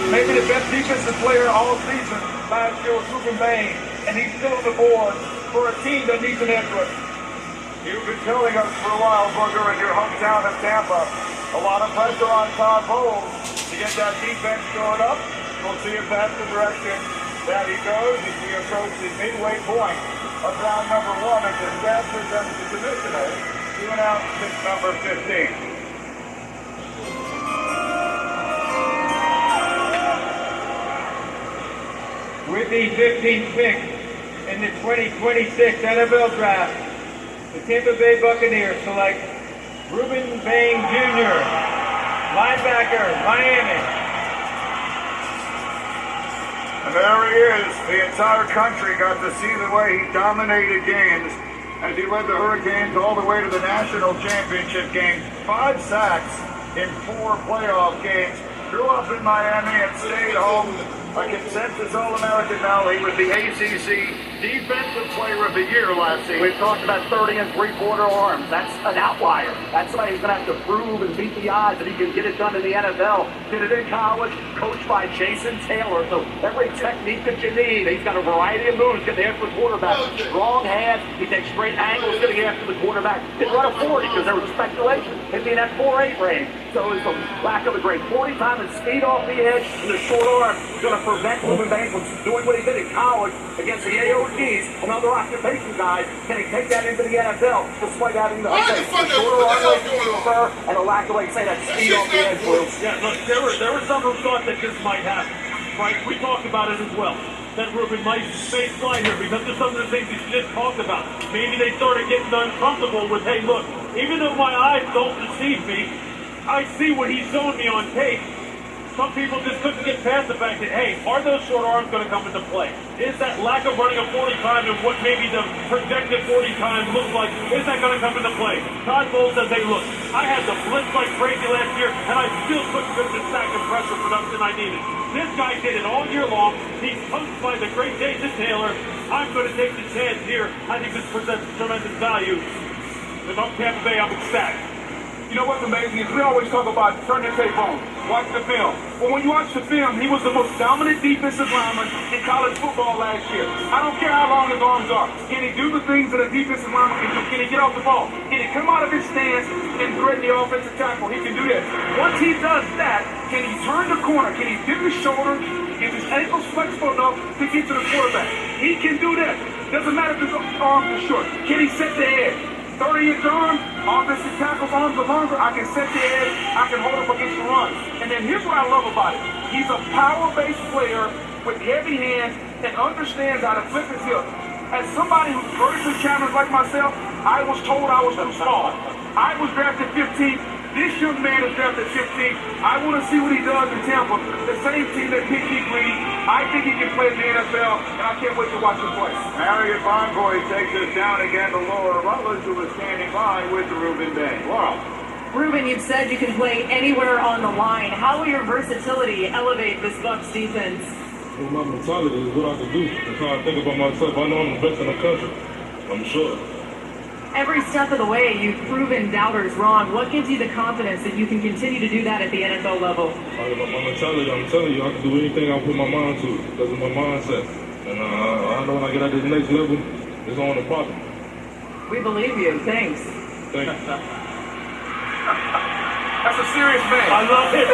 maybe the best defensive player all season last year was Reuben Bain, and he's still on the board for a team that needs an edge rusher. You've been telling us for a while, Booger, in your hometown of Tampa, a lot of pressure on Todd Bowles to get that defense going up. We'll see if that's the direction that he goes as we approach the midway point of round number 1 as the staff presents the commissioner to announce pick number 15. With the 15th pick in the 2026 NFL Draft, the Tampa Bay Buccaneers select Reuben Bain Jr., linebacker, Miami. And there he is. The entire country got to see the way he dominated games as he led the Hurricanes all the way to the national championship game. 5 sacks in 4 playoff games. Grew up in Miami and stayed home. A consensus All-American now. He was the ACC Defensive Player of the Year last season. We've talked about 30 and 3/4 arms. That's an outlier. That's somebody who's going to have to prove and beat the odds that he can get it done in the NFL. Did it in college, coached by Jason Taylor. So every technique that you need. He's got a variety of moves getting after the quarterback. Strong hands. He takes great angles getting after the quarterback. Didn't run a 40 because there was speculation. He'd be in that 4.8 range. So it's a lack of a great 40 time and speed off the edge and the short arm is going to prevent Reuben Bain from doing what he did in college against the AOGs and other occupation guys. Can he take that into the NFL despite having the shorter arm length he prefer and a lack of, like say, that speed off the edge? Yeah, look, there were some who thought that this might happen. Right? We talked about it as well. That Reuben might face fly here because of some of the things he just talked about. Maybe they started getting uncomfortable with, hey, look, even though my eyes don't deceive me, I see what he's showing me on tape. Some people just couldn't get past the fact that, hey, are those short arms going to come into play? Is that lack of running a 40 time and what maybe the projected 40 time looks like, is that going to come into play? Todd Bowles says, hey, look, I had to blitz like crazy last year, and I still couldn't get the sack and pressure production I needed. This guy did it all year long. He's coached by the great Jason Taylor. I'm going to take the chance here. I think this presents tremendous value. If I'm Tampa Bay, I'm ecstatic. You know what's amazing is we always talk about turn the tape on, watch the film. Well, when you watch the film, he was the most dominant defensive lineman in college football last year. I don't care how long his arms are. Can he do the things that a defensive lineman can do? Can he get off the ball? Can he come out of his stance and threaten the offensive tackle? He can do that. Once he does that, can he turn the corner? Can he dip his shoulder? Is his ankles flexible enough to get to the quarterback? He can do that. Doesn't matter if his arms are short. Can he set the edge? 30-inch arm, offensive tackle's arms are longer. I can set the edge. I can hold up against the run. And then here's what I love about it. He's a power-based player with heavy hands and understands how to flip his hip. As somebody who's vertically challenged like myself, I was told I was too small. I was drafted 15th. This young man is drafted 15th. I want to see what he does in Tampa. The same team that picked me green. I think he can play in the NFL, and I can't wait to watch him play. Harriet Bonvoy takes us down again to Laura Rutledge, who was standing by with Reuben Bain. Laura. Reuben, you've said you can play anywhere on the line. How will your versatility elevate this Bucs defense? Well, my mentality is what I can do. That's how I think about myself. I know I'm the best in the country. I'm sure. Every step of the way, you've proven doubters wrong. What gives you the confidence that you can continue to do that at the NFL level? My mentality, I'm telling you, I can do anything I put my mind to because of my mindset. And I know when I get at this next level, it's on the problem. We believe you. Thanks. Thanks. That's a serious man. I love it.